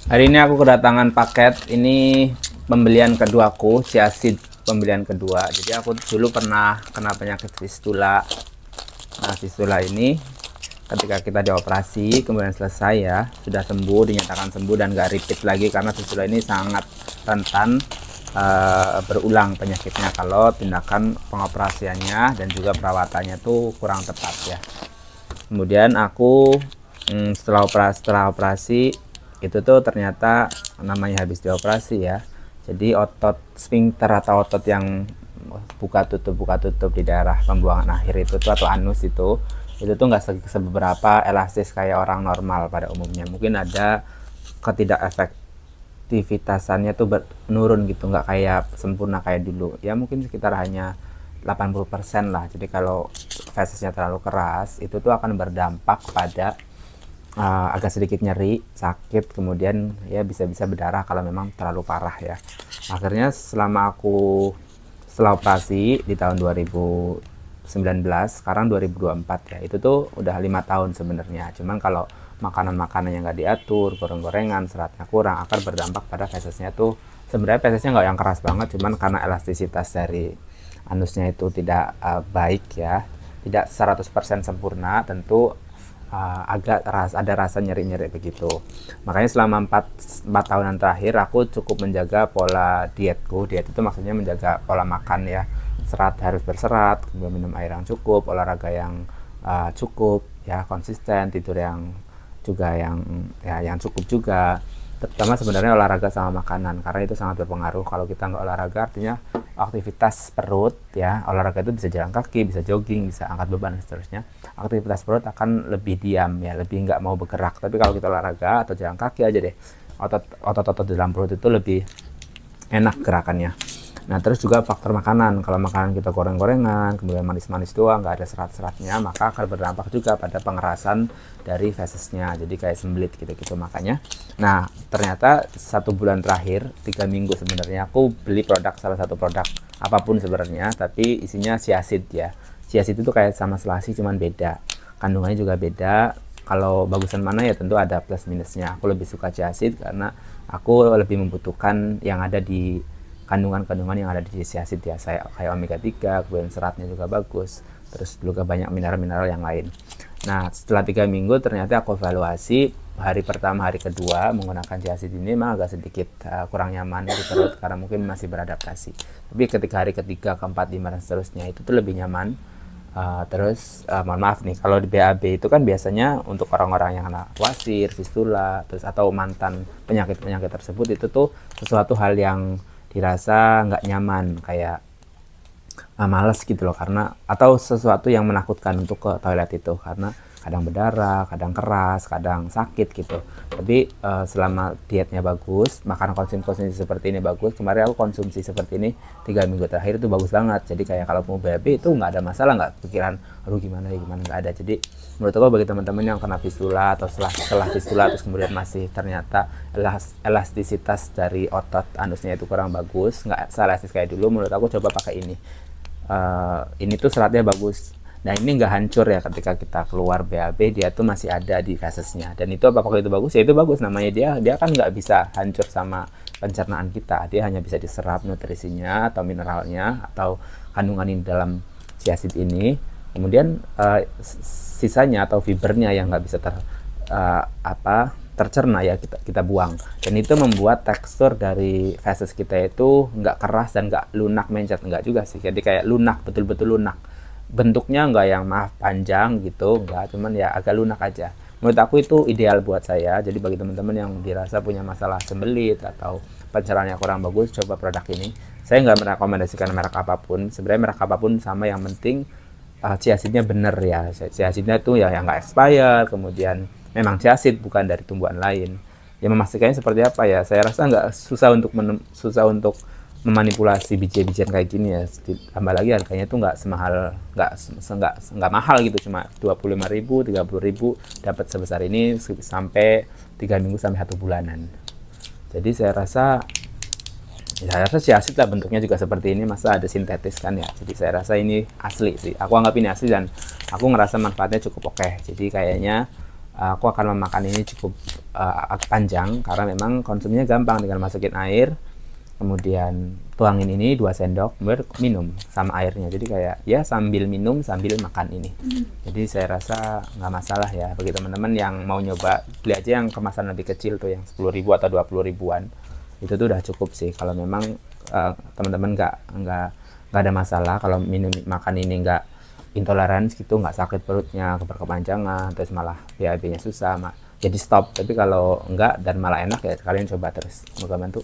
Hari ini aku kedatangan paket. Ini pembelian keduaku, Chiacid pembelian kedua. Jadi aku dulu pernah kena penyakit fistula. Nah, fistula ini ketika kita dioperasi kemudian selesai ya, sudah sembuh, dinyatakan sembuh dan gak repeat lagi karena fistula ini sangat rentan berulang penyakitnya kalau tindakan pengoperasiannya dan juga perawatannya tuh kurang tepat ya. Kemudian aku setelah operasi itu tuh ternyata namanya habis dioperasi ya, jadi otot sphincter atau otot yang buka tutup di daerah pembuangan akhir itu tuh atau anus itu tuh nggak seberapa elastis kayak orang normal pada umumnya. Mungkin ada ketidak efektivitasannya tuh menurun gitu, nggak kayak sempurna kayak dulu ya, mungkin sekitar hanya 80% lah. Jadi kalau fesesnya terlalu keras itu tuh akan berdampak pada agak sedikit nyeri, sakit, kemudian ya bisa-bisa berdarah kalau memang terlalu parah ya. Akhirnya setelah operasi di tahun 2019, sekarang 2024 ya, itu tuh udah 5 tahun sebenarnya. Cuman kalau makanan-makanan yang nggak diatur, goreng-gorengan, seratnya kurang, akan berdampak pada fesesnya tuh. Sebenarnya fesesnya nggak yang keras banget, cuman karena elastisitas dari anusnya itu tidak baik ya, tidak 100% sempurna, tentu agak ada rasa nyeri-nyeri begitu. Makanya selama 4 tahunan terakhir aku cukup menjaga pola dietku. Diet itu maksudnya menjaga pola makan ya, serat harus berserat, kemudian minum air yang cukup, olahraga yang cukup ya, konsisten, tidur yang juga yang cukup juga, terutama sebenarnya olahraga sama makanan karena itu sangat berpengaruh. Kalau kita nggak olahraga artinya aktivitas perut ya, olahraga itu bisa jalan kaki, bisa jogging, bisa angkat beban dan seterusnya. Aktivitas perut akan lebih diam ya, lebih nggak mau bergerak. Tapi kalau kita olahraga atau jalan kaki aja deh, otot-otot di dalam perut itu lebih enak gerakannya. Nah, terus juga faktor makanan. Kalau makanan kita goreng-gorengan, kemudian manis-manis doang, nggak ada serat-seratnya, maka akan berdampak juga pada pengerasan dari fesesnya. Jadi kayak sembelit gitu-gitu makanya. Nah, ternyata 1 bulan terakhir, 3 minggu sebenarnya, aku beli salah satu produk apapun sebenarnya, tapi isinya Chiacid ya. Chiacid itu kayak sama selasi, cuman beda. Kandungannya juga beda. Kalau bagusan mana ya tentu ada plus minusnya. Aku lebih suka Chiacid karena aku lebih membutuhkan yang ada di kandungan-kandungan yang ada di Chiacid ya, saya kayak omega 3, kemudian seratnya juga bagus, terus juga banyak mineral-mineral yang lain. Nah, setelah 3 minggu ternyata aku evaluasi, hari pertama, hari kedua menggunakan Chiacid ini memang agak sedikit kurang nyaman di perut karena mungkin masih beradaptasi. Tapi ketika hari ketiga, keempat, lima dan seterusnya itu tuh lebih nyaman. Mohon maaf nih, kalau di BAB itu kan biasanya untuk orang-orang yang kena wasir, fistula, terus atau mantan penyakit-penyakit tersebut, itu tuh sesuatu hal yang dirasa nggak nyaman, kayak males gitu loh, karena atau sesuatu yang menakutkan untuk ke toilet itu karena kadang berdarah, kadang keras, kadang sakit gitu. Tapi selama dietnya bagus, makan konsumsi seperti ini bagus, kemarin aku konsumsi seperti ini 3 minggu terakhir itu bagus banget. Jadi kayak kalau mau BAB itu nggak ada masalah, nggak pikiran aduh gimana nggak ada. Jadi menurut aku bagi teman-teman yang kena fistula atau setelah fistula terus kemudian masih ternyata elastisitas dari otot anusnya itu kurang bagus, nggak elastis kayak dulu, menurut aku coba pakai ini. Ini tuh seratnya bagus. Nah, ini nggak hancur ya ketika kita keluar BAB, dia tuh masih ada di fesesnya. Dan itu apakah itu bagus? Ya itu bagus, namanya dia kan nggak bisa hancur sama pencernaan kita. Dia hanya bisa diserap nutrisinya atau mineralnya atau kandungan ini dalam Chiacid ini. Kemudian sisanya atau fibernya yang nggak bisa tercerna ya kita buang. Dan itu membuat tekstur dari feses kita itu nggak keras dan nggak lunak mencet, nggak juga sih. Jadi kayak lunak, betul-betul lunak. Bentuknya nggak yang panjang gitu, nggak, cuman ya agak lunak aja. Menurut aku itu ideal buat saya. Jadi bagi teman-teman yang dirasa punya masalah sembelit atau pencernaannya kurang bagus, coba produk ini. Saya nggak merekomendasikan merek apapun, sebenarnya merek apapun sama, yang penting Chiacidnya bener ya. Chiacidnya tuh ya yang nggak expire, kemudian memang Chiacid bukan dari tumbuhan lain. Ya memastikannya seperti apa ya, saya rasa nggak susah untuk memanipulasi biji-bijian kayak gini ya. Tambah lagi harganya tuh nggak mahal gitu, cuma 25.000, 30.000 dapat sebesar ini sampai 3 minggu sampai 1 bulanan. Jadi saya rasa Chiacid lah, bentuknya juga seperti ini, masa ada sintetis kan ya. Jadi saya rasa ini asli sih, aku anggap ini asli dan aku ngerasa manfaatnya cukup oke. Jadi kayaknya aku akan memakan ini cukup panjang karena memang konsumnya gampang, tinggal masukin air, kemudian tuangin ini 2 sendok, kemudian minum sama airnya. Jadi kayak ya sambil minum sambil makan ini. Jadi saya rasa nggak masalah ya bagi teman-teman yang mau nyoba, beli aja yang kemasan lebih kecil tuh yang 10.000 atau 20 ribuan. Itu tuh udah cukup sih kalau memang teman-teman nggak ada masalah kalau minum makan ini nggak intoleransi gitu, nggak sakit perutnya berkepanjangan terus malah BAB-nya susah jadi stop. Tapi kalau enggak dan malah enak ya kalian coba terus, semoga bantu.